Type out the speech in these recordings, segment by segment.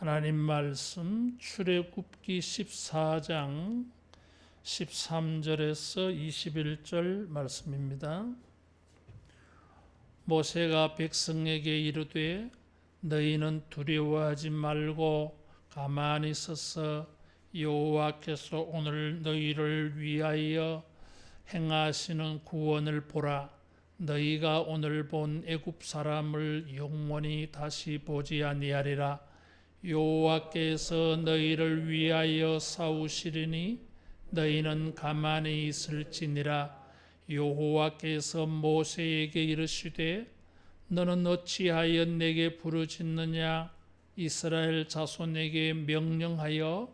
하나님 말씀 출애굽기 14장 13절에서 21절 말씀입니다. 모세가 백성에게 이르되 너희는 두려워하지 말고 가만히 서서 여호와께서 오늘 너희를 위하여 행하시는 구원을 보라. 너희가 오늘 본 애굽 사람을 영원히 다시 보지 아니하리라. 여호와께서 너희를 위하여 싸우시리니 너희는 가만히 있을지니라. 여호와께서 모세에게 이르시되 너는 어찌하여 내게 부르짖느냐. 이스라엘 자손에게 명령하여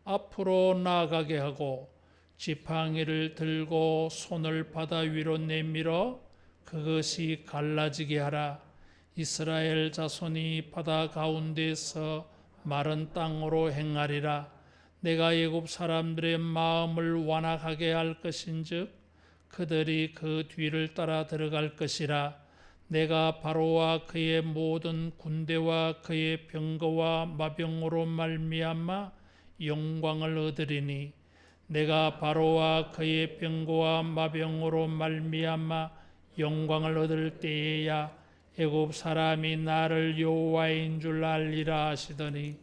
앞으로 나아가게 하고 지팡이를 들고 손을 바다 위로 내밀어 그것이 갈라지게 하라. 이스라엘 자손이 바다 가운데서 마른 땅으로 행하리라. 내가 애굽 사람들의 마음을 완악하게 할 것인즉 그들이 그 뒤를 따라 들어갈 것이라. 내가 바로와 그의 모든 군대와 그의 병거와 마병으로 말미암아 영광을 얻으리니 내가 바로와 그의 병거와 마병으로 말미암아 영광을 얻을 때에야 애굽 사람이 나를 여호와인 줄 알리라 하시더니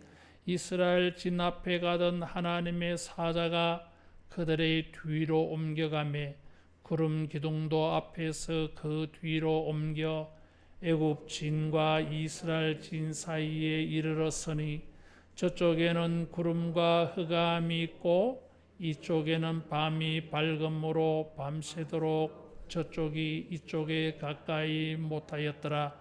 이스라엘 진 앞에 가던 하나님의 사자가 그들의 뒤로 옮겨가매 구름 기둥도 앞에서 그 뒤로 옮겨 애굽 진과 이스라엘 진 사이에 이르렀으니 저쪽에는 구름과 흑암이 있고 이쪽에는 밤이 밝음으로 밤새도록 저쪽이 이쪽에 가까이 못하였더라.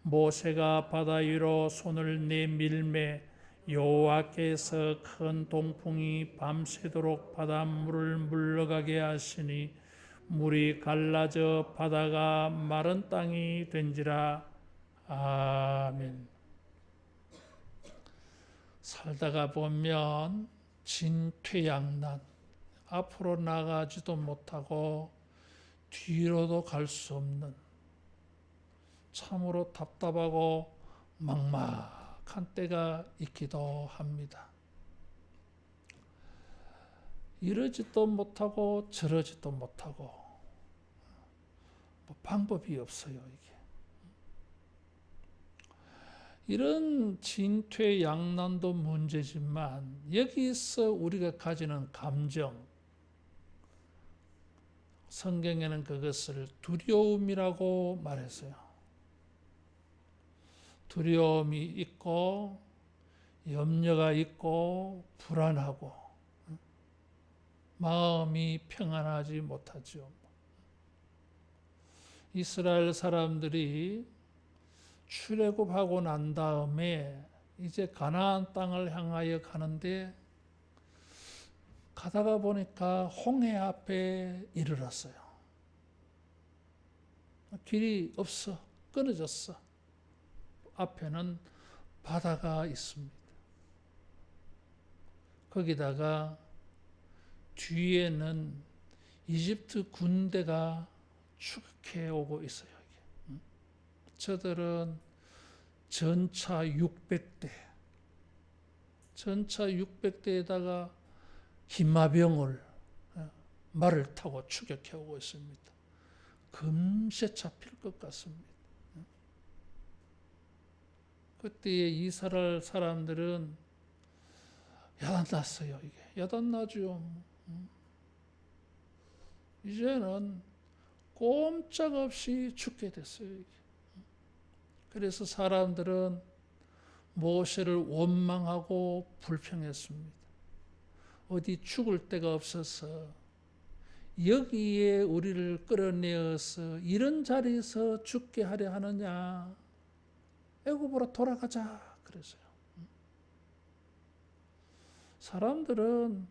모세가 바다 위로 손을 내밀매 여호와께서 큰 동풍이 밤새도록 바닷물을 물러가게 하시니 물이 갈라져 바다가 마른 땅이 된지라. 아멘. 살다가 보면 진퇴양난, 앞으로 나가지도 못하고 뒤로도 갈 수 없는 참으로 답답하고 막막한 때가 있기도 합니다. 이러지도 못하고 저러지도 못하고 방법이 없어요. 이게 이런 진퇴양난도 문제지만 여기서 우리가 가지는 감정, 성경에는 그것을 두려움이라고 말했어요. 두려움이 있고 염려가 있고 불안하고 마음이 평안하지 못하죠. 이스라엘 사람들이 출애굽하고 난 다음에 이제 가나안 땅을 향하여 가는데 가다가 보니까 홍해 앞에 이르렀어요. 길이 없어. 끊어졌어. 앞에는 바다가 있습니다. 거기다가 뒤에는 이집트 군대가 추격해 오고 있어요. 저들은 전차 600대, 전차 600대에다가 힘마병을 말을 타고 추격해 오고 있습니다. 금세 잡힐 것 같습니다. 그때에 이스라엘 사람들은 야단났어요. 이게 야단나죠. 이제는 꼼짝없이 죽게 됐어요. 이게. 그래서 사람들은 모세를 원망하고 불평했습니다. 어디 죽을 데가 없어서 여기에 우리를 끌어내어서 이런 자리에서 죽게 하려 하느냐. 애굽으로 돌아가자 그랬어요. 사람들은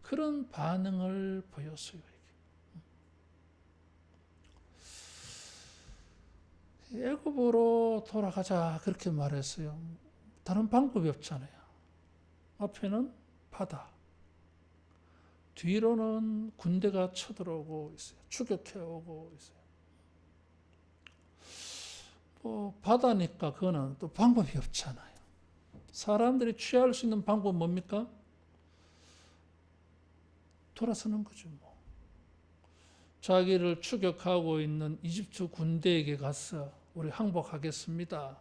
그런 반응을 보였어요. 애굽으로 돌아가자 그렇게 말했어요. 다른 방법이 없잖아요. 앞에는 바다, 뒤로는 군대가 쳐들어오고 있어요. 추격해 오고 있어요. 바다니까 그거는 또 방법이 없잖아요. 사람들이 취할 수 있는 방법은 뭡니까? 돌아서는 거죠. 뭐. 자기를 추격하고 있는 이집트 군대에게 가서 우리 항복하겠습니다.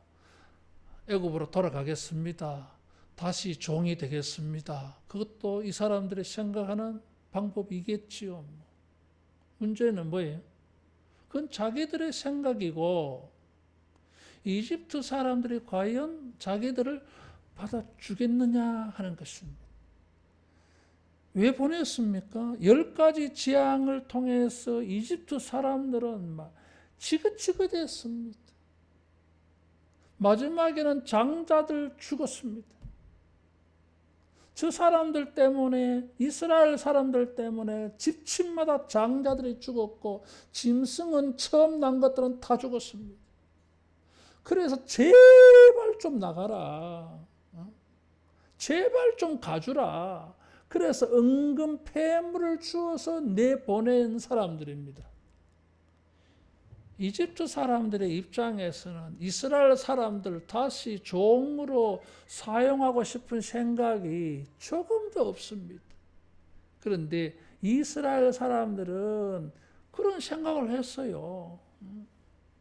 애굽으로 돌아가겠습니다. 다시 종이 되겠습니다. 그것도 이 사람들이 생각하는 방법이겠지요. 문제는 뭐예요? 그건 자기들의 생각이고 이집트 사람들이 과연 자기들을 받아주겠느냐 하는 것입니다. 왜 보냈습니까? 10가지 재앙을 통해서 이집트 사람들은 막 지긋지긋했습니다. 마지막에는 장자들 죽었습니다. 저 사람들 때문에, 이스라엘 사람들 때문에 집집마다 장자들이 죽었고 짐승은 처음 난 것들은 다 죽었습니다. 그래서 제발 좀 나가라. 제발 좀 가주라. 그래서 은금 폐물을 주어서 내보낸 사람들입니다. 이집트 사람들의 입장에서는 이스라엘 사람들 다시 종으로 사용하고 싶은 생각이 조금도 없습니다. 그런데 이스라엘 사람들은 그런 생각을 했어요.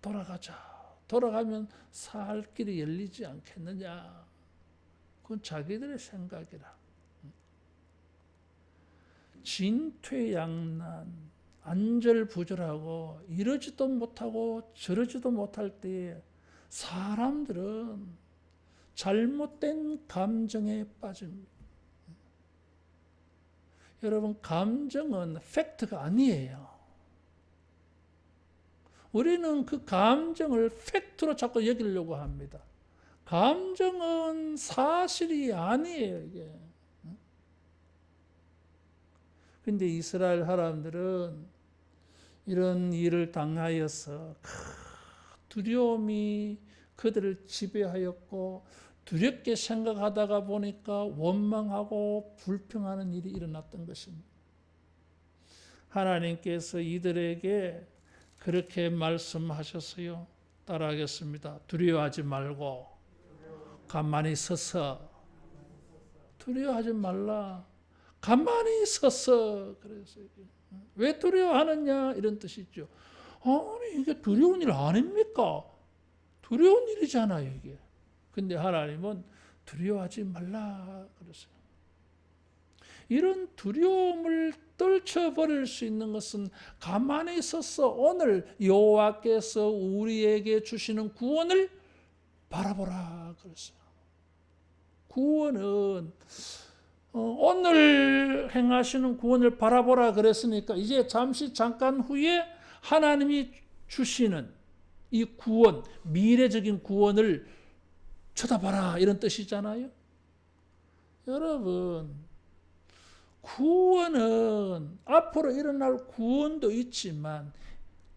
돌아가자. 돌아가면 살 길이 열리지 않겠느냐. 그건 자기들의 생각이라. 진퇴양난, 안절부절하고 이러지도 못하고 저러지도 못할 때에 사람들은 잘못된 감정에 빠집니다. 여러분, 감정은 팩트가 아니에요. 우리는 그 감정을 팩트로 자꾸 여기려고 합니다. 감정은 사실이 아니에요, 이게. 근데 이스라엘 사람들은 이런 일을 당하여서 두려움이 그들을 지배하였고 두렵게 생각하다가 보니까 원망하고 불평하는 일이 일어났던 것입니다. 하나님께서 이들에게 그렇게 말씀하셨어요. 따라하겠습니다. 두려워하지 말고 가만히 서서 두려워하지 말라. 가만히 서서 그래서 왜 두려워하느냐 이런 뜻이죠. 아니 이게 두려운 일 아닙니까? 두려운 일이잖아요 이게. 근데 하나님은 두려워하지 말라 그랬어요. 이런 두려움을 떨쳐버릴 수 있는 것은 가만히 서서 오늘 여호와께서 우리에게 주시는 구원을 바라보라 그랬어요. 구원은 오늘 행하시는 구원을 바라보라 그랬으니까 이제 잠깐 후에 하나님이 주시는 이 구원, 미래적인 구원을 쳐다봐라 이런 뜻이잖아요. 여러분, 구원은 앞으로 일어날 구원도 있지만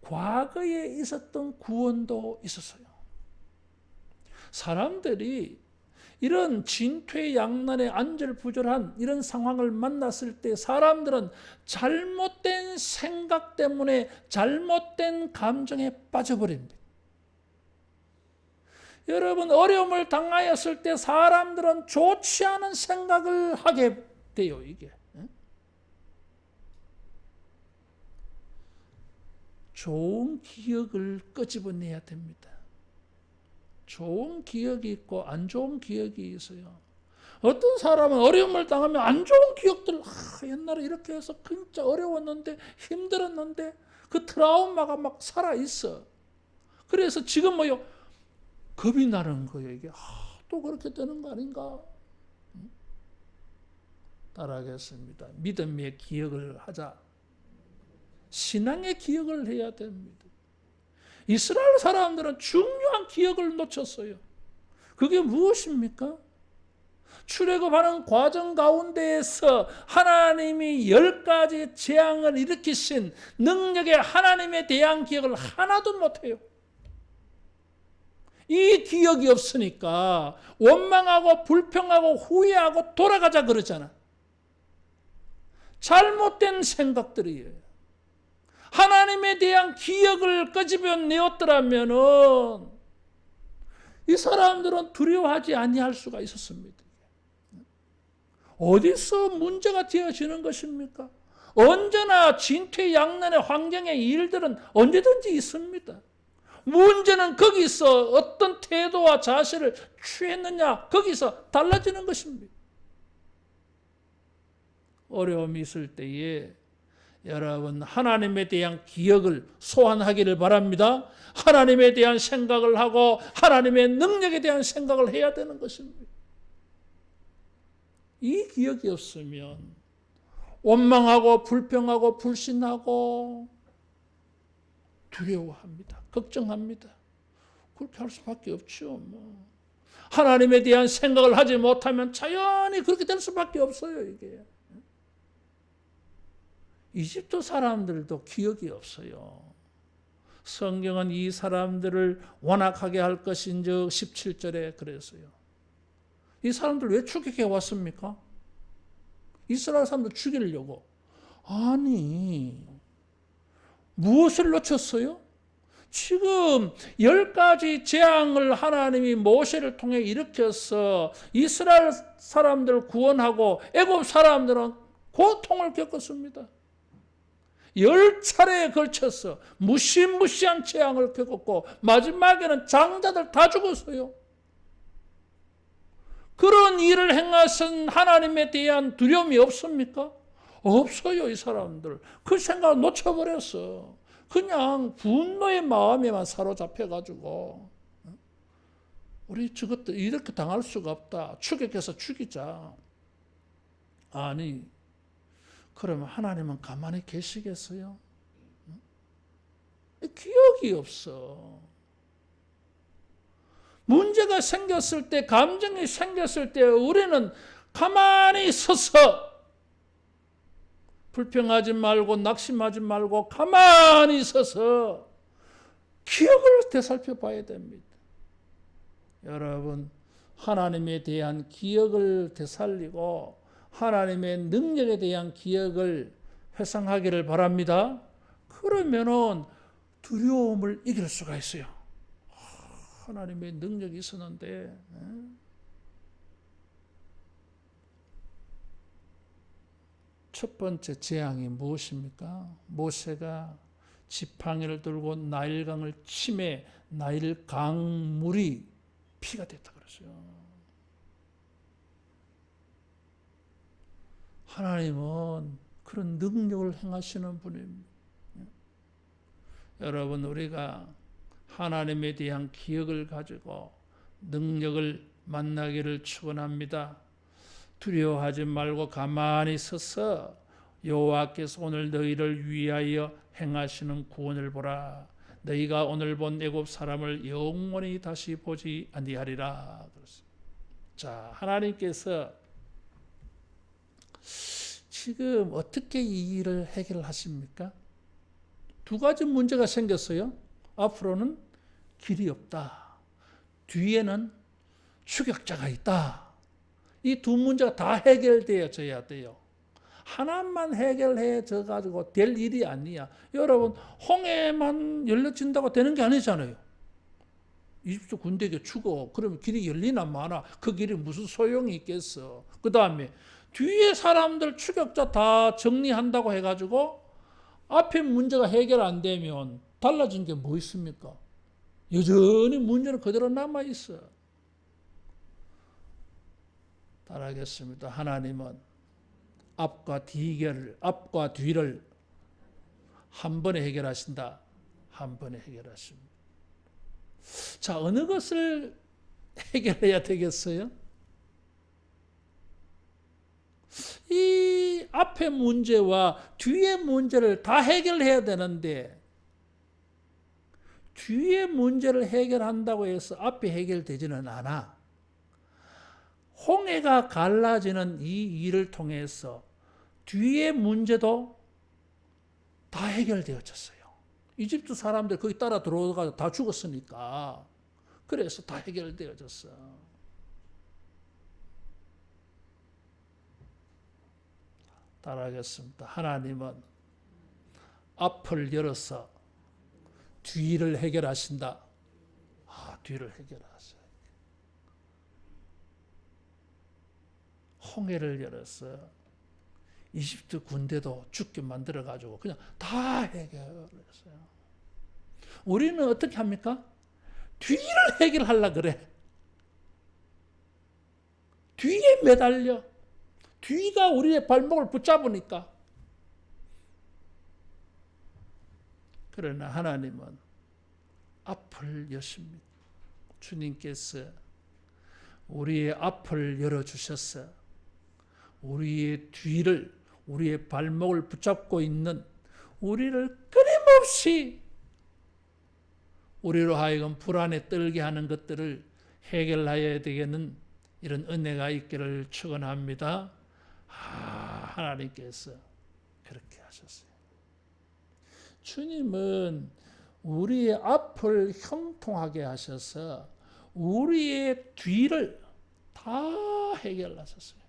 과거에 있었던 구원도 있었어요. 사람들이 이런 진퇴양난의 안절부절한 이런 상황을 만났을 때 사람들은 잘못된 생각 때문에 잘못된 감정에 빠져버립니다. 여러분, 어려움을 당하였을 때 사람들은 좋지 않은 생각을 하게 돼요, 이게. 좋은 기억을 끄집어내야 됩니다. 좋은 기억이 있고 안 좋은 기억이 있어요. 어떤 사람은 어려움을 당하면 안 좋은 기억들, 옛날에 이렇게 해서 진짜 어려웠는데 힘들었는데 그 트라우마가 막 살아있어. 그래서 지금 뭐요? 겁이 나는 거예요. 이게 또 그렇게 되는 거 아닌가? 따라하겠습니다. 믿음의 기억을 하자. 신앙의 기억을 해야 됩니다. 이스라엘 사람들은 중요한 기억을 놓쳤어요. 그게 무엇입니까? 출애굽하는 과정 가운데에서 하나님이 10가지 재앙을 일으키신 능력의 하나님에 대한 기억을 하나도 못해요. 이 기억이 없으니까 원망하고 불평하고 후회하고 돌아가자 그러잖아. 잘못된 생각들이에요. 하나님에 대한 기억을 끄집어내었더라면은 이 사람들은 두려워하지 아니할 수가 있었습니다. 어디서 문제가 되어지는 것입니까? 언제나 진퇴양난의 환경의 일들은 언제든지 있습니다. 문제는 거기서 어떤 태도와 자세를 취했느냐, 거기서 달라지는 것입니다. 어려움이 있을 때에 여러분 하나님에 대한 기억을 소환하기를 바랍니다. 하나님에 대한 생각을 하고 하나님의 능력에 대한 생각을 해야 되는 것입니다. 이 기억이 없으면 원망하고 불평하고 불신하고 두려워합니다. 걱정합니다. 그렇게 할 수밖에 없죠. 하나님에 대한 생각을 하지 못하면 자연히 그렇게 될 수밖에 없어요. 이게. 이집트 사람들도 기억이 없어요. 성경은 이 사람들을 완악하게 할 것인즉 17절에 그랬어요. 이 사람들 왜 추격해 왔습니까? 이스라엘 사람들 죽이려고. 아니, 무엇을 놓쳤어요? 지금 10가지 재앙을 하나님이 모세를 통해 일으켜서 이스라엘 사람들을 구원하고 애굽 사람들은 고통을 겪었습니다. 10차례에 걸쳐서 무시무시한 재앙을 겪었고 마지막에는 장자들 다 죽었어요. 그런 일을 행하신 하나님에 대한 두려움이 없습니까? 없어요. 이 사람들. 그 생각을 놓쳐버렸어. 그냥 분노의 마음에만 사로잡혀가지고 우리 저것도 이렇게 당할 수가 없다. 추격해서 죽이자. 아니, 그러면 하나님은 가만히 계시겠어요? 기억이 없어. 문제가 생겼을 때, 감정이 생겼을 때 우리는 가만히 서서 불평하지 말고 낙심하지 말고 가만히 서서 기억을 되살펴 봐야 됩니다. 여러분, 하나님에 대한 기억을 되살리고 하나님의 능력에 대한 기억을 회상하기를 바랍니다. 그러면은 두려움을 이길 수가 있어요. 하나님의 능력이 있었는데. 첫 번째 재앙이 무엇입니까? 모세가 지팡이를 들고 나일강을 치매 나일강 물이 피가 됐다 그러죠. 하나님은 그런 능력을 행하시는 분입니다. 여러분, 우리가 하나님에 대한 기억을 가지고 능력을 만나기를 축원합니다. 두려워하지 말고 가만히 서서 여호와께서 오늘 너희를 위하여 행하시는 구원을 보라. 너희가 오늘 본 애굽 사람을 영원히 다시 보지 아니하리라. 자, 하나님께서 지금 어떻게 이 일을 해결하십니까? 두 가지 문제가 생겼어요. 앞으로는 길이 없다. 뒤에는 추격자가 있다. 이 두 문제가 다 해결되어져야 돼요. 하나만 해결해져 가지고 될 일이 아니야. 여러분, 홍해만 열려진다고 되는 게 아니잖아요. 이집트 군대가 죽어. 그러면 길이 열리나 마나. 그 길이 무슨 소용이 있겠어. 그 다음에 뒤에 사람들 추격자 다 정리한다고 해가지고 앞에 문제가 해결 안 되면 달라진 게 뭐 있습니까? 여전히 문제는 그대로 남아있어. 따라하겠습니다. 하나님은 앞과 뒤를 한 번에 해결하신다. 한 번에 해결하십니다. 자, 어느 것을 해결해야 되겠어요? 이 앞의 문제와 뒤의 문제를 다 해결해야 되는데 뒤의 문제를 해결한다고 해서 앞에 해결되지는 않아. 홍해가 갈라지는 이 일을 통해서 뒤의 문제도 다 해결되어졌어요. 이집트 사람들 거기 따라 들어가서 다 죽었으니까. 그래서 다 해결되어졌어. 따라하겠습니다. 하나님은 앞을 열어서 뒤를 해결하신다. 뒤를 해결하세요. 홍해를 열어서 이집트 군대도 죽게 만들어가지고 그냥 다 해결했어요. 우리는 어떻게 합니까? 뒤를 해결하려고 그래. 뒤에 매달려. 뒤가 우리의 발목을 붙잡으니까. 그러나 하나님은 앞을 여십니다. 주님께서 우리의 앞을 열어주셔서 우리의 뒤를, 우리의 발목을 붙잡고 있는 우리를 끊임없이 우리로 하여금 불안에 떨게 하는 것들을 해결해야 되겠는 이런 은혜가 있기를 축원합니다. 하나님께서 그렇게 하셨어요. 주님은 우리의 앞을 형통하게 하셔서 우리의 뒤를 다 해결하셨어요.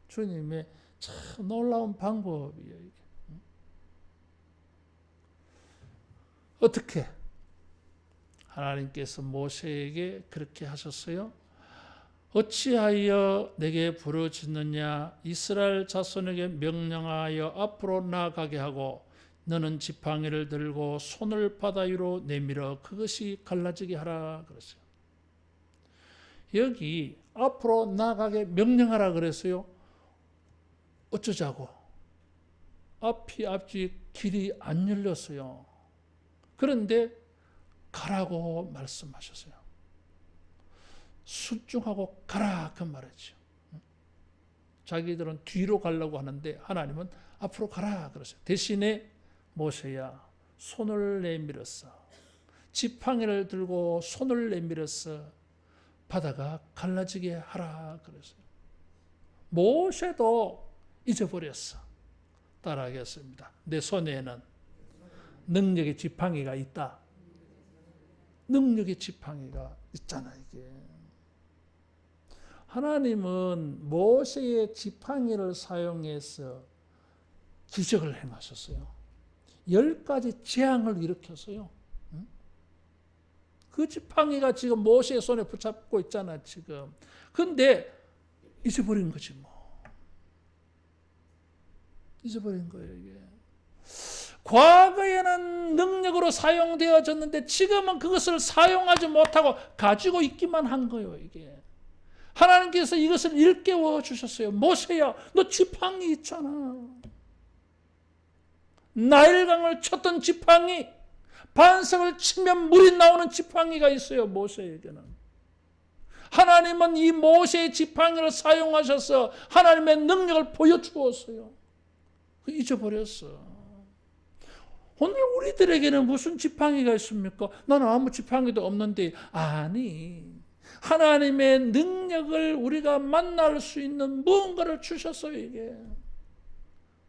주님의 참 놀라운 방법이에요. 이게. 어떻게? 하나님께서 모세에게 그렇게 하셨어요. 어찌하여 내게 부르짖느냐? 이스라엘 자손에게 명령하여 앞으로 나아가게 하고 너는 지팡이를 들고 손을 바다 위로 내밀어 그것이 갈라지게 하라 그랬어요. 여기 앞으로 나아가게 명령하라 그랬어요. 어쩌자고? 앞이 길이 안 열렸어요. 그런데 가라고 말씀하셨어요. 순종하고 가라 그 말이죠. 자기들은 뒤로 가려고 하는데 하나님은 앞으로 가라 그러세요. 대신에 모세야 손을 내밀었어. 지팡이를 들고 손을 내밀었어. 바다가 갈라지게 하라 그랬어요. 모세도 잊어버렸어. 따라하겠습니다. 내 손에는 능력의 지팡이가 있다. 능력의 지팡이가 있잖아 이게. 하나님은 모세의 지팡이를 사용해서 기적을 행하셨어요. 10가지 재앙을 일으켰어요. 그 지팡이가 지금 모세의 손에 붙잡고 있잖아 지금. 근데 잊어버린 거지 뭐. 잊어버린 거예요 이게. 과거에는 능력으로 사용되어졌는데 지금은 그것을 사용하지 못하고 가지고 있기만 한 거예요 이게. 하나님께서 이것을 일깨워 주셨어요. 모세야 너 지팡이 있잖아. 나일강을 쳤던 지팡이, 반석을 치면 물이 나오는 지팡이가 있어요 모세에게는. 하나님은 이 모세의 지팡이를 사용하셔서 하나님의 능력을 보여주었어요. 잊어버렸어. 오늘 우리들에게는 무슨 지팡이가 있습니까? 나는 아무 지팡이도 없는데. 아니, 하나님의 능력을 우리가 만날 수 있는 무언가를 주셨어요 이게.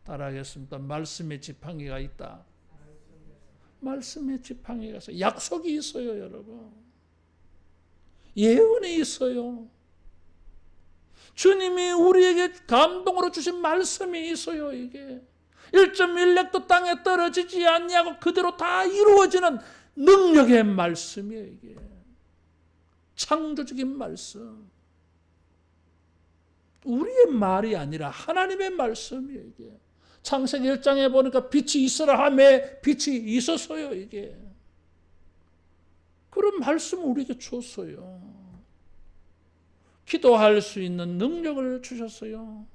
따라하겠습니다. 말씀의 지팡이가 있다. 말씀의 지팡이가 있어요. 약속이 있어요 여러분. 예언이 있어요. 주님이 우리에게 감동으로 주신 말씀이 있어요 이게. 1.1렉도 땅에 떨어지지 않냐고 그대로 다 이루어지는 능력의 말씀이에요 이게. 창조적인 말씀. 우리의 말이 아니라 하나님의 말씀이에요 이게. 창세기 1장에 보니까 빛이 있으라 하매 빛이 있었어요 이게. 그런 말씀을 우리에게 줬어요. 기도할 수 있는 능력을 주셨어요.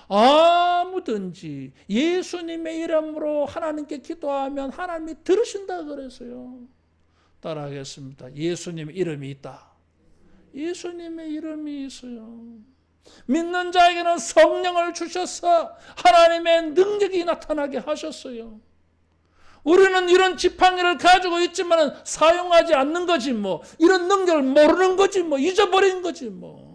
아무든지 예수님의 이름으로 하나님께 기도하면 하나님이 들으신다 그랬어요. 따라하겠습니다. 예수님의 이름이 있다. 예수님의 이름이 있어요. 믿는 자에게는 성령을 주셔서 하나님의 능력이 나타나게 하셨어요. 우리는 이런 지팡이를 가지고 있지만 사용하지 않는 거지 뭐. 이런 능력을 모르는 거지 뭐. 잊어버린 거지 뭐.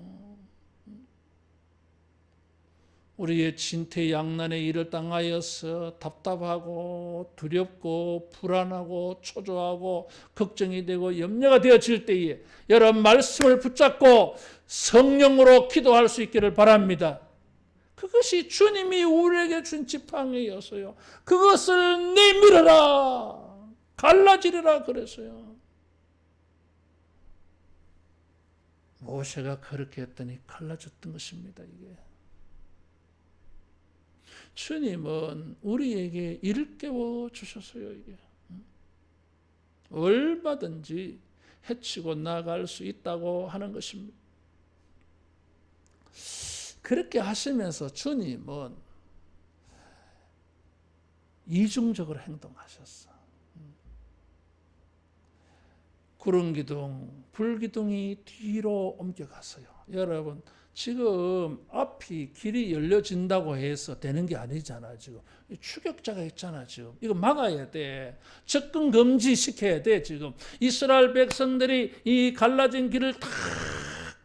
우리의 진퇴양난의 일을 당하여서 답답하고 두렵고 불안하고 초조하고 걱정이 되고 염려가 되어질 때에 여러분 말씀을 붙잡고 성령으로 기도할 수 있기를 바랍니다. 그것이 주님이 우리에게 준 지팡이였어요. 그것을 내밀어라. 갈라지리라 그랬어요. 모세가 그렇게 했더니 갈라졌던 것입니다. 이게 주님은 우리에게 일깨워 주셨어요. 이게 얼마든지 해치고 나갈 수 있다고 하는 것입니다. 그렇게 하시면서 주님은 이중적으로 행동하셨어. 구름 기둥, 불 기둥이 뒤로 옮겨갔어요. 여러분, 지금 앞이 길이 열려진다고 해서 되는 게 아니잖아. 지금 추격자가 있잖아. 지금 이거 막아야 돼. 접근 금지시켜야 돼. 지금 이스라엘 백성들이 이 갈라진 길을 다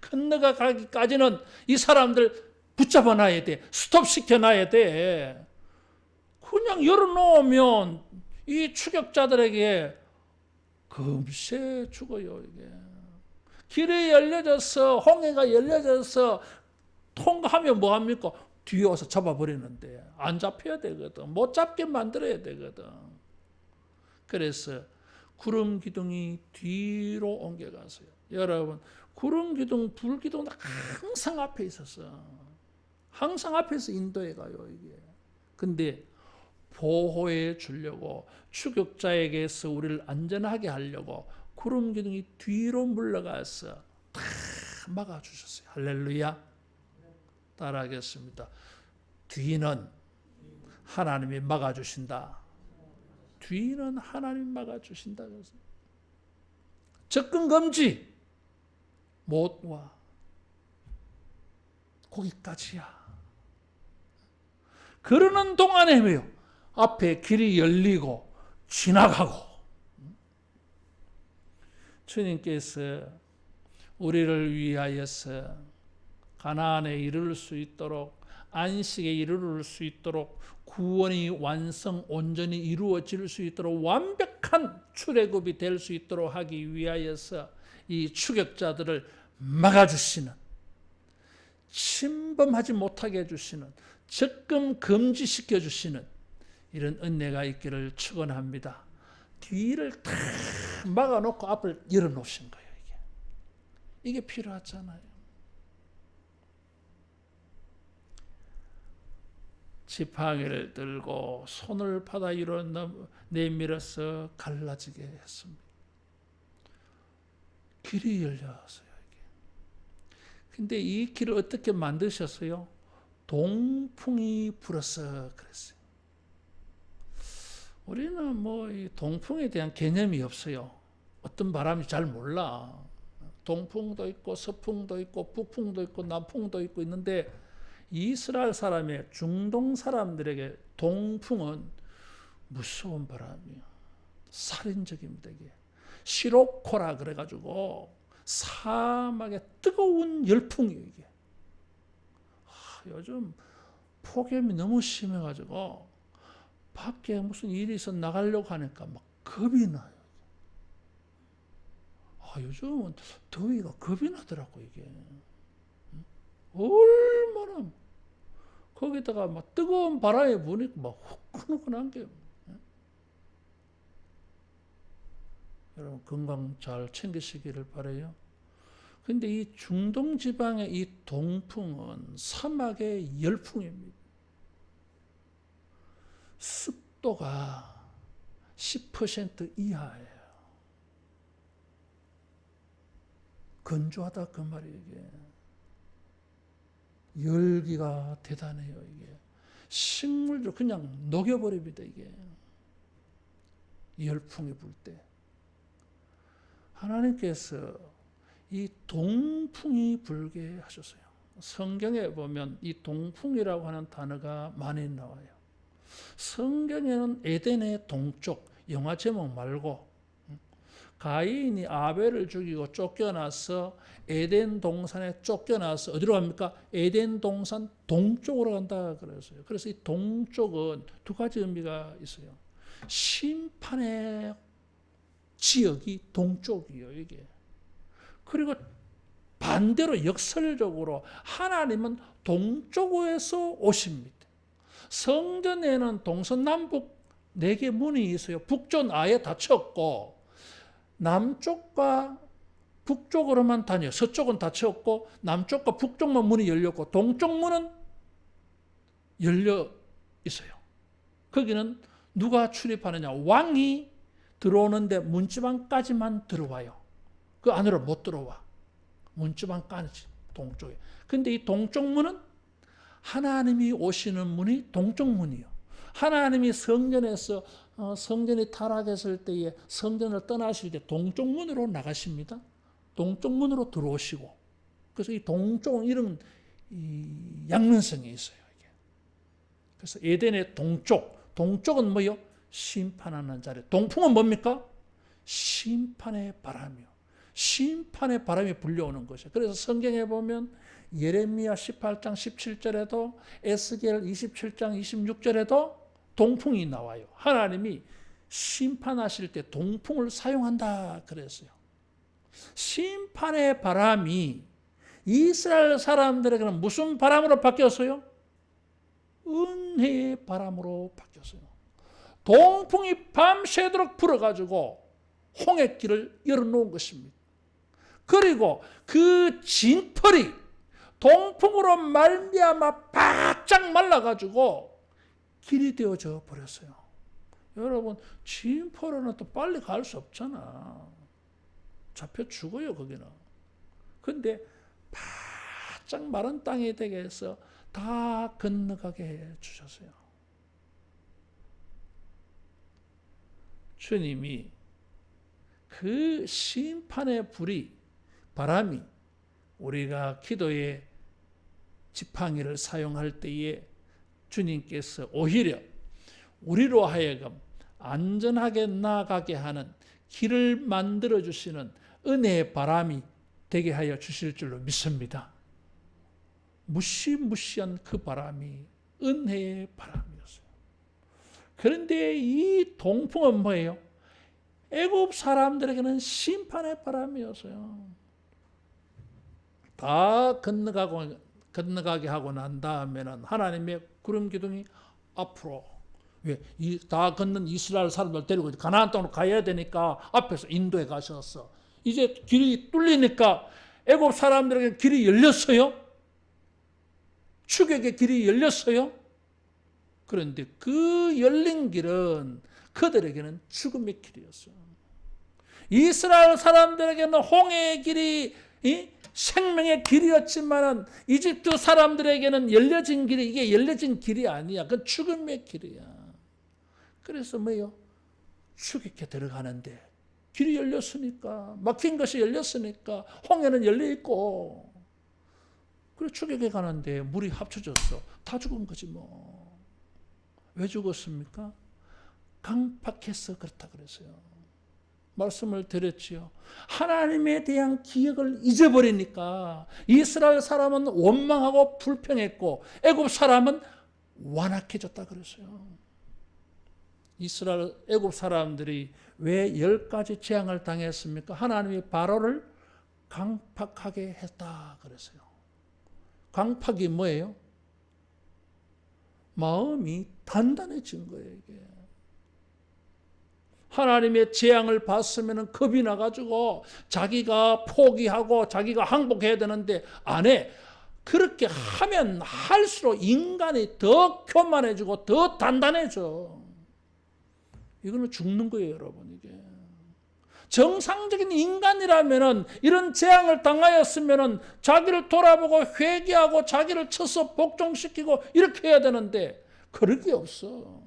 건너가기까지는 이 사람들 붙잡아 놔야 돼. 스톱시켜 놔야 돼. 그냥 열어놓으면 이 추격자들에게 금세 죽어요. 이게 길이 열려져서 홍해가 열려져서 통과하면 뭐합니까? 뒤에 와서 잡아버리는데 안 잡혀야 되거든. 못 잡게 만들어야 되거든. 그래서 구름 기둥이 뒤로 옮겨갔어요. 여러분, 구름 기둥, 불 기둥 항상 앞에 있었어. 항상 앞에서 인도해 가요. 이게. 근데 보호해 주려고 추격자에게서 우리를 안전하게 하려고 구름 기둥이 뒤로 물러가서 다 막아주셨어요. 할렐루야. 따라하겠습니다. 뒤는 하나님이 막아주신다. 뒤는 하나님이 막아주신다. 접근 금지. 못 와. 거기까지야. 그러는 동안에 왜요? 앞에 길이 열리고 지나가고. 주님께서 우리를 위하여서 가나안에 이르를 수 있도록, 안식에 이르를 수 있도록, 구원이 완성 온전히 이루어질 수 있도록, 완벽한 출애굽이 될 수 있도록 하기 위하여서 이 추격자들을 막아주시는, 침범하지 못하게 해주시는, 접근 금지시켜 주시는 이런 은혜가 있기를 축원합니다. 뒤를 다 막아놓고 앞을 열어놓으신 거예요. 이게 필요하잖아요. 지팡이를 들고 손을 바다 위로 내밀어서 갈라지게 했습니다. 길이 열렸어요. 근데 이 길을 어떻게 만드셨어요? 동풍이 불어서 그랬어요. 우리는 뭐 이 동풍에 대한 개념이 없어요. 어떤 바람이 잘 몰라. 동풍도 있고 서풍도 있고 북풍도 있고 남풍도 있고 있는데 이스라엘 사람의 중동 사람들에게 동풍은 무서운 바람이에요. 살인적입니다. 이게 시로코라 그래가지고 사막의 뜨거운 열풍이에요. 이게 요즘 폭염이 너무 심해가지고 밖에 무슨 일이 있어 나가려고 하니까 막 겁이 나요. 요즘은 더위가 겁이 나더라고 이게. 얼마나 거기다가 막 뜨거운 바람이 부니까 막 후끈후끈한 게. 여러분 건강 잘 챙기시기를 바라요. 근데 이 중동 지방의 이 동풍은 사막의 열풍입니다. 습도가 10% 이하예요. 건조하다 그 말이에요. 이게. 열기가 대단해요. 이게 식물도 그냥 녹여버립니다. 이게 열풍이 불 때 하나님께서 이 동풍이 불게 하셨어요. 성경에 보면 이 동풍이라고 하는 단어가 많이 나와요. 성경에는 에덴의 동쪽, 영화 제목 말고 가인이 아벨을 죽이고 쫓겨나서 에덴 동산에 쫓겨나서 어디로 갑니까? 에덴 동산 동쪽으로 간다 그랬어요. 그래서 이 동쪽은 두 가지 의미가 있어요. 심판의 지역이 동쪽이에요, 이게. 그리고 반대로 역설적으로 하나님은 동쪽에서 오십니다. 성전에는 동서남북 4개 문이 있어요. 북쪽은 아예 닫혔고 남쪽과 북쪽으로만 다녀요. 서쪽은 닫혔고 남쪽과 북쪽만 문이 열렸고 동쪽 문은 열려 있어요. 거기는 누가 출입하느냐? 왕이 들어오는데 문지방까지만 들어와요. 그 안으로 못 들어와. 문지방까지 동쪽에. 근데 이 동쪽 문은 하나님이 오시는 문이 동쪽 문이요. 하나님이 성전에서 성전이 타락했을 때에 성전을 떠나실 때 동쪽 문으로 나가십니다. 동쪽 문으로 들어오시고. 그래서 이 동쪽은 이런 이 양면성이 있어요. 이게. 그래서 에덴의 동쪽은 뭐요? 심판하는 자리. 동풍은 뭡니까? 심판의 바람이요. 심판의 바람이 불려오는 것이에요. 그래서 성경에 보면 예레미야 18장 17절에도 에스겔 27장 26절에도 동풍이 나와요. 하나님이 심판하실 때 동풍을 사용한다 그랬어요. 심판의 바람이 이스라엘 사람들에게는 무슨 바람으로 바뀌었어요? 은혜의 바람으로 바뀌었어요. 동풍이 밤새도록 불어가지고 홍해길을 열어놓은 것입니다. 그리고 그 진펄이 동풍으로 말미암아 바짝 말라가지고 길이 되어져 버렸어요. 여러분, 진펄은 또 빨리 갈 수 없잖아. 잡혀 죽어요, 거기는. 근데 바짝 마른 땅이 되게 해서 다 건너가게 해 주셨어요. 주님이 그 심판의 불이, 바람이 우리가 기도의 지팡이를 사용할 때에 주님께서 오히려 우리로 하여금 안전하게 나아가게 하는 길을 만들어 주시는 은혜의 바람이 되게 하여 주실 줄로 믿습니다. 무시무시한 그 바람이 은혜의 바람이었어요. 그런데 이 동풍은 뭐예요? 애굽 사람들에게는 심판의 바람이었어요. 다 건너가게 하고 난 다음에는 하나님의 구름 기둥이 앞으로, 왜? 다 건넌 이스라엘 사람들 데리고 가나안 땅으로 가야 되니까 앞에서 인도해 가셨어. 이제 길이 뚫리니까 애굽 사람들에게 길이 열렸어요. 추격의 길이 열렸어요. 그런데 그 열린 길은 그들에게는 죽음의 길이었어요. 이스라엘 사람들에게는 홍해의 길이 생명의 길이었지만 이집트 사람들에게는 열려진 길이, 이게 열려진 길이 아니야. 그건 죽음의 길이야. 그래서 뭐예요? 추격해 들어가는데 길이 열렸으니까, 막힌 것이 열렸으니까 홍해는 열려있고, 그래서 추격해 가는데 물이 합쳐졌어. 다 죽은 거지 뭐. 왜 죽었습니까? 강팍해서 그렇다 그랬어요. 말씀을 드렸지요. 하나님에 대한 기억을 잊어버리니까 이스라엘 사람은 원망하고 불평했고 애굽 사람은 완악해졌다 그랬어요. 이스라엘 애굽 사람들이 왜 10가지 재앙을 당했습니까? 하나님이 바로를 강팍하게 했다 그랬어요. 강팍이 뭐예요? 마음이 단단해진 거예요, 이게. 하나님의 재앙을 봤으면 겁이 나가지고 자기가 포기하고 자기가 항복해야 되는데 안 해. 그렇게 하면 할수록 인간이 더 교만해지고 더 단단해져. 이거는 죽는 거예요, 여러분. 이게 정상적인 인간이라면은 이런 재앙을 당하였으면은 자기를 돌아보고 회개하고 자기를 쳐서 복종시키고 이렇게 해야 되는데 그럴 게 없어.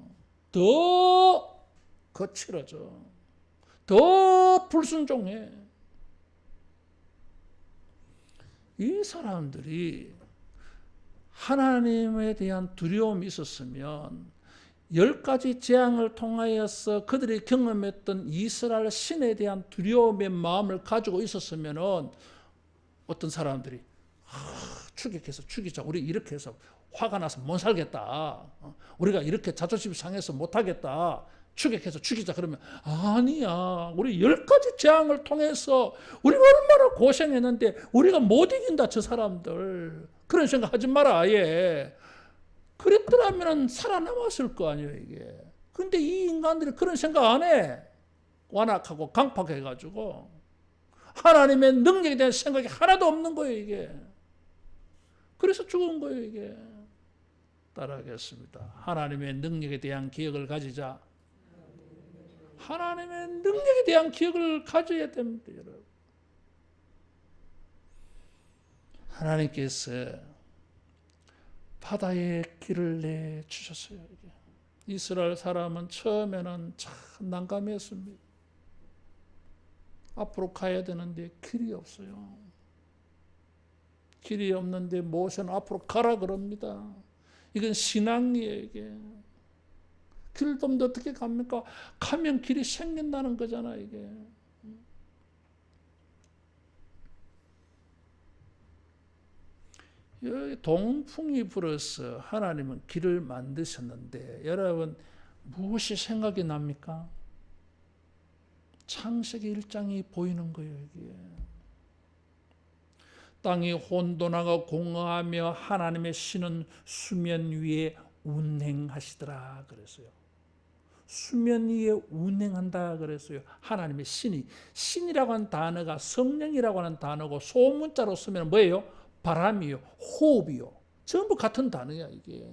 더 거칠어져. 더 불순종해. 이 사람들이 하나님에 대한 두려움이 있었으면 10가지 재앙을 통하여서 그들이 경험했던 이스라엘 신에 대한 두려움의 마음을 가지고 있었으면 어떤 사람들이 추격해서 죽이자. 우리 이렇게 해서 화가 나서 못 살겠다. 우리가 이렇게 자존심 상해서 못하겠다. 추격해서 죽이자. 그러면 아니야. 우리 10가지 재앙을 통해서 우리가 얼마나 고생했는데 우리가 못 이긴다. 저 사람들. 그런 생각 하지 마라. 아예. 그랬더라면 살아남았을 거 아니에요, 이게. 근데 이 인간들이 그런 생각 안 해. 완악하고 강팍해가지고. 하나님의 능력에 대한 생각이 하나도 없는 거예요, 이게. 그래서 죽은 거예요, 이게. 따라하겠습니다. 하나님의 능력에 대한 기억을 가지자. 하나님의 능력에 대한 기억을 가져야 됩니다, 여러분. 하나님께서 바다에 길을 내주셨어요. 이스라엘 사람은 처음에는 참 난감했습니다. 앞으로 가야 되는데 길이 없어요. 길이 없는데 모세는 앞으로 가라 그럽니다. 이건 신앙이에요, 이게. 길도 없는데 어떻게 갑니까? 가면 길이 생긴다는 거잖아, 이게. 여기 동풍이 불어서 하나님은 길을 만드셨는데 여러분 무엇이 생각이 납니까? 창세기 1장이 보이는 거예요, 이게. 땅이 혼돈하고 공허하며 하나님의 신은 수면 위에 운행하시더라 그랬어요. 수면 위에 운행한다 그랬어요. 하나님의 신이. 신이라고 하는 단어가 성령이라고 하는 단어고 소문자로 쓰면 뭐예요? 바람이요, 호흡이요. 전부 같은 단어야, 이게.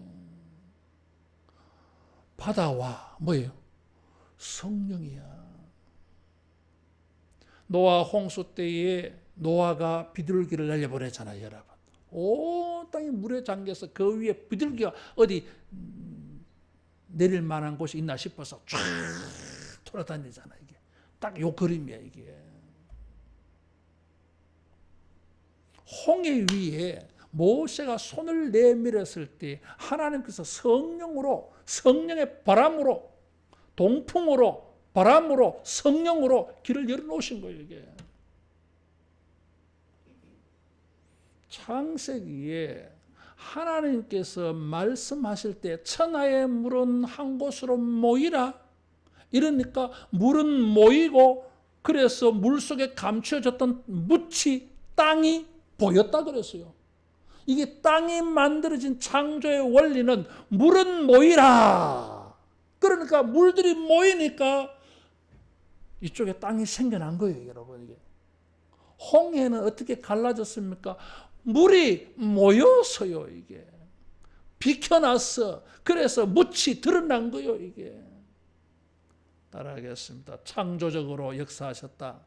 바다와 뭐예요? 성령이야. 노아 홍수 때에 노아가 비둘기를 날려보내잖아요, 여러분. 온 땅이 물에 잠겨서 그 위에 비둘기가 어디 내릴 만한 곳이 있나 싶어서 쫙 돌아다니잖아요, 이게. 딱 요 그림이야, 이게. 홍해 위에 모세가 손을 내밀었을 때 하나님께서 성령으로, 성령의 바람으로, 동풍으로, 바람으로, 성령으로 길을 열어놓으신 거예요, 이게. 창세기에 하나님께서 말씀하실 때 천하의 물은 한 곳으로 모이라. 이러니까 물은 모이고 그래서 물속에 감춰졌던 묻이 땅이 보였다 그랬어요. 이게 땅이 만들어진 창조의 원리는 물은 모이라. 그러니까 물들이 모이니까 이쪽에 땅이 생겨난 거예요, 여러분. 이게. 홍해는 어떻게 갈라졌습니까? 물이 모여서요, 이게. 비켜났어. 그래서 묻이 드러난 거예요, 이게. 따라하겠습니다. 창조적으로 역사하셨다.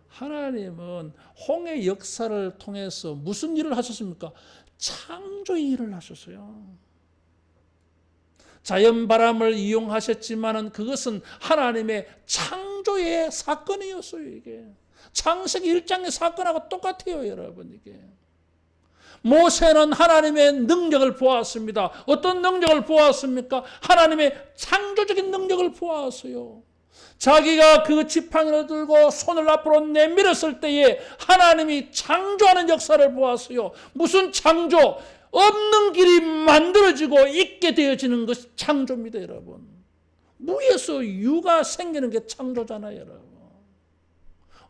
하나님은 홍해 역사를 통해서 무슨 일을 하셨습니까? 창조의 일을 하셨어요. 자연바람을 이용하셨지만은 그것은 하나님의 창조의 사건이었어요, 이게. 창세기 1장의 사건하고 똑같아요, 여러분, 이게. 모세는 하나님의 능력을 보았습니다. 어떤 능력을 보았습니까? 하나님의 창조적인 능력을 보았어요. 자기가 그 지팡이를 들고 손을 앞으로 내밀었을 때에 하나님이 창조하는 역사를 보았어요. 무슨 창조? 없는 길이 만들어지고 있게 되어지는 것이 창조입니다, 여러분. 무에서 유가 생기는 게 창조잖아요, 여러분.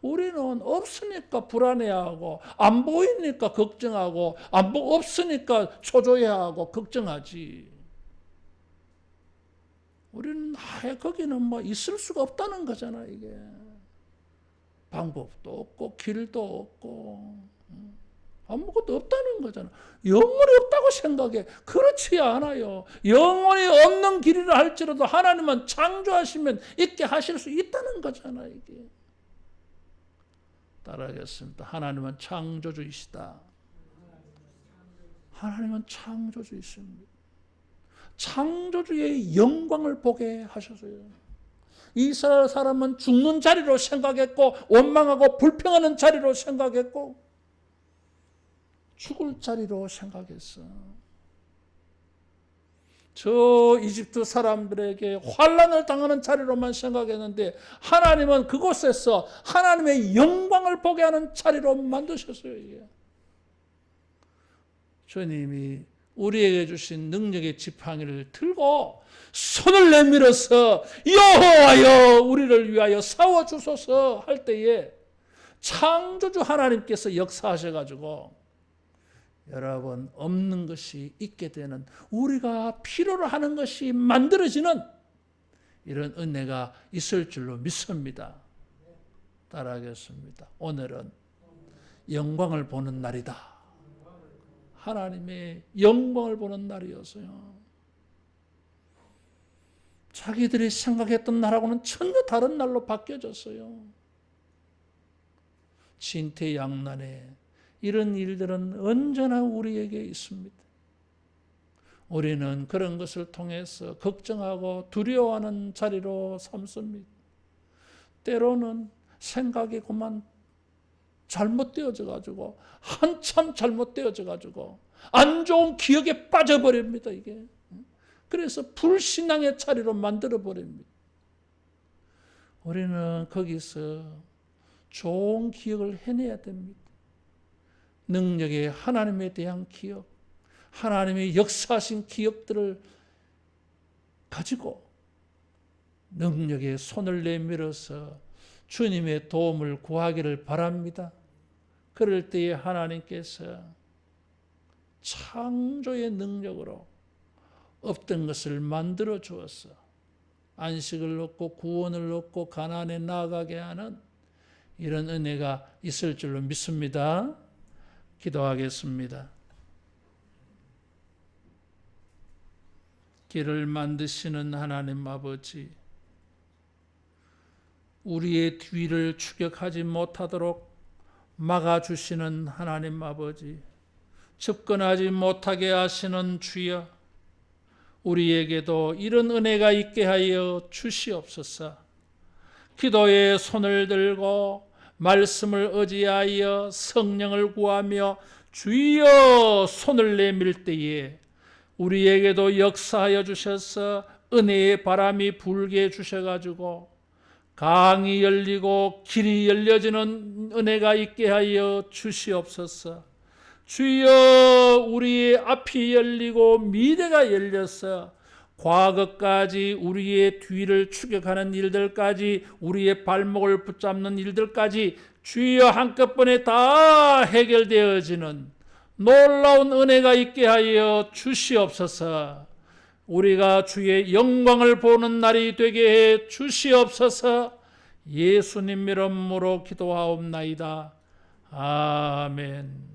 우리는 없으니까 불안해하고 안 보이니까 걱정하고 없으니까 초조해하고 걱정하지. 우리는 거기는 뭐 있을 수가 없다는 거잖아, 이게. 방법도 없고 길도 없고 아무것도 없다는 거잖아. 영원히 없다고 생각해. 그렇지 않아요. 영원히 없는 길이라 할지라도 하나님은 창조하시면 있게 하실 수 있다는 거잖아, 이게. 따라하겠습니다. 하나님은 창조주이시다. 하나님은 창조주이십니다. 창조주의 영광을 보게 하셨어요. 이스라엘 사람은 죽는 자리로 생각했고 원망하고 불평하는 자리로 생각했고 죽을 자리로 생각했어. 저 이집트 사람들에게 환난을 당하는 자리로만 생각했는데 하나님은 그곳에서 하나님의 영광을 보게 하는 자리로 만드셨어요. 이게. 주님이 우리에게 주신 능력의 지팡이를 들고 손을 내밀어서 여호와여 우리를 위하여 싸워주소서 할 때에 창조주 하나님께서 역사하셔가지고 여러분 없는 것이 있게 되는 우리가 필요로 하는 것이 만들어지는 이런 은혜가 있을 줄로 믿습니다. 따라하겠습니다. 오늘은 영광을 보는 날이다. 하나님의 영광을 보는 날이었어요. 자기들이 생각했던 날하고는 전혀 다른 날로 바뀌어졌어요. 진퇴양난에 이런 일들은 언제나 우리에게 있습니다. 우리는 그런 것을 통해서 걱정하고 두려워하는 자리로 삼습니다. 때로는 생각이 그만 잘못되어져 가지고 한참 잘못되어져 가지고 안 좋은 기억에 빠져버립니다. 이게 그래서 불신앙의 자리로 만들어 버립니다. 우리는 거기서 좋은 기억을 해내야 됩니다. 능력의 하나님에 대한 기억, 하나님의 역사하신 기억들을 가지고 능력의 손을 내밀어서 주님의 도움을 구하기를 바랍니다. 그럴 때에 하나님께서 창조의 능력으로 없던 것을 만들어 주어서 안식을 얻고 구원을 얻고 가나안에 나아가게 하는 이런 은혜가 있을 줄로 믿습니다. 기도하겠습니다. 길을 만드시는 하나님 아버지, 우리의 뒤를 추격하지 못하도록 막아주시는 하나님 아버지, 접근하지 못하게 하시는 주여, 우리에게도 이런 은혜가 있게 하여 주시옵소서. 기도에 손을 들고 말씀을 의지하여 성령을 구하며 주여 손을 내밀 때에 우리에게도 역사하여 주셔서 은혜의 바람이 불게 해주셔가지고 강이 열리고 길이 열려지는 은혜가 있게 하여 주시옵소서. 주여, 우리의 앞이 열리고 미래가 열려서 과거까지 우리의 뒤를 추격하는 일들까지 우리의 발목을 붙잡는 일들까지 주여 한꺼번에 다 해결되어지는 놀라운 은혜가 있게 하여 주시옵소서. 우리가 주의 영광을 보는 날이 되게 해 주시옵소서. 예수님 이름으로 기도하옵나이다. 아멘.